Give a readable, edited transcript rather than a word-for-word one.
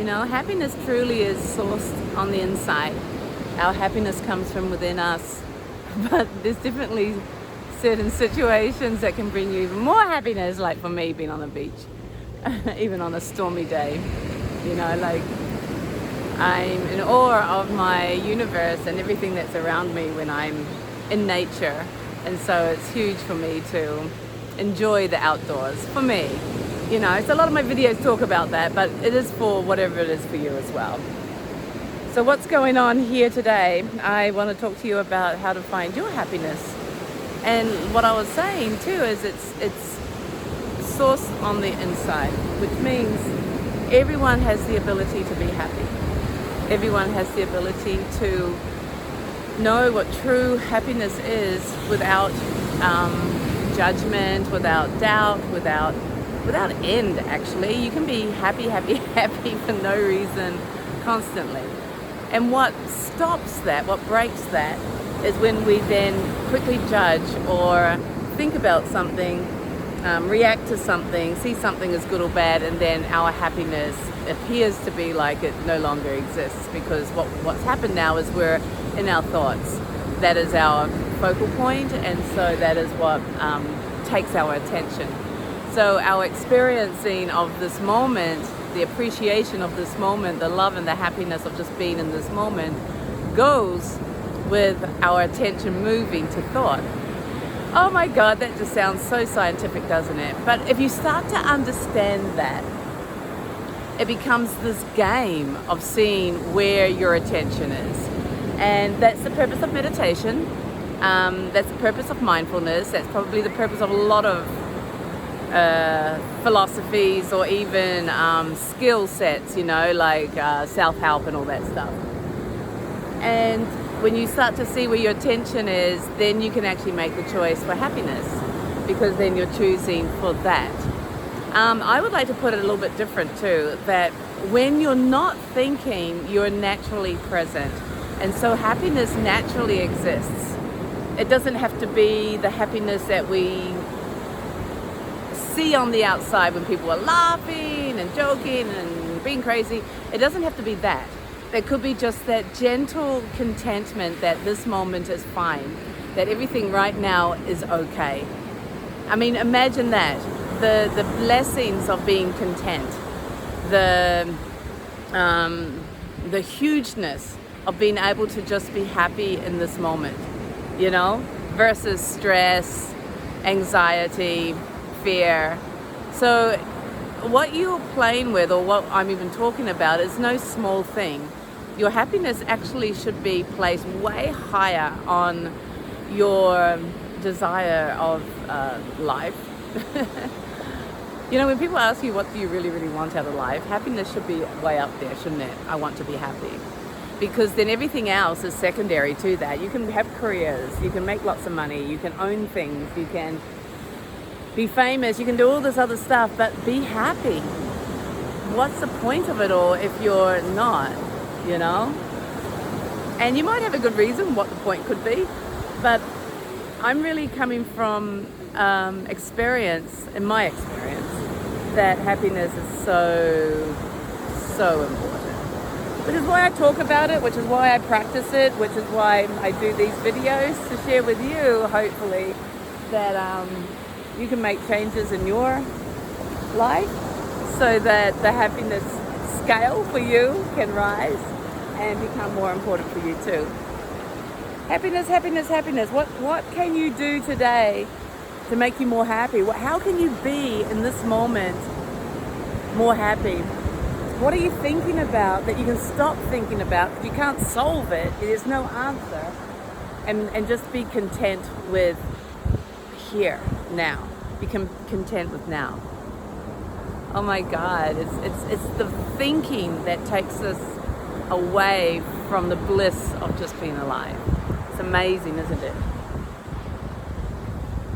Happiness truly is sourced on the inside. Our happiness comes from within us, but there's definitely certain situations that can bring you even more happiness, like for me being on the beach, even on a stormy day. Like I'm in awe of my universe and everything that's around me when I'm in nature. And so it's huge for me to enjoy the outdoors, for me. So a lot of my videos talk about that, but it is for whatever it is for you as well. So what's going on here today, I want to talk to you about how to find your happiness. And what I was saying too is it's sourced on the inside, which means everyone has the ability to be happy. Everyone has the ability to know what true happiness is without judgment, without doubt, without end, actually. You can be happy for no reason constantly. And what stops that, what breaks that, is when we then quickly judge or think about something, react to something, see something as good or bad, and then our happiness appears to be like it no longer exists, because what's happened now is we're in our thoughts. That is our focal point, and so that is what takes our attention. So our experiencing of this moment, the appreciation of this moment, the love and the happiness of just being in this moment goes with our attention moving to thought. Oh my God, that just sounds so scientific, doesn't it? But if you start to understand that, it becomes this game of seeing where your attention is. And that's the purpose of meditation. That's the purpose of mindfulness. That's probably the purpose of a lot of philosophies or even skill sets, like self-help and all that stuff. And when you start to see where your attention is, then you can actually make the choice for happiness, because then you're choosing for that. I would like to put it a little bit different too, that when you're not thinking, you're naturally present. And so happiness naturally exists. It doesn't have to be the happiness that we see on the outside when people are laughing and joking and being crazy. It doesn't have to be that. There could be just that gentle contentment that this moment is fine, that everything right now is okay. I mean, imagine that. The blessings of being content, the hugeness of being able to just be happy in this moment, versus stress, anxiety, fear. So what you're playing with, or what I'm even talking about, is no small thing. Your happiness actually should be placed way higher on your desire of life. When people ask you what do you really, really want out of life, happiness should be way up there, shouldn't it? I want to be happy. Because then everything else is secondary to that. You can have careers, you can make lots of money, you can own things, you can be famous, you can do all this other stuff, but be happy. What's the point of it all if you're not, And you might have a good reason what the point could be, but I'm really coming from experience, in my experience, that happiness is so important. Which is why I talk about it, which is why I practice it, which is why I do these videos to share with you, hopefully, that you can make changes in your life so that the happiness scale for you can rise and become more important for you too. Happiness, happiness, happiness. What can you do today to make you more happy? How can you be in this moment more happy? What are you thinking about that you can stop thinking about? Because you can't solve it. There's no answer. And just be content with here, now. Be content with now. Oh my God, it's the thinking that takes us away from the bliss of just being alive. It's amazing, isn't it?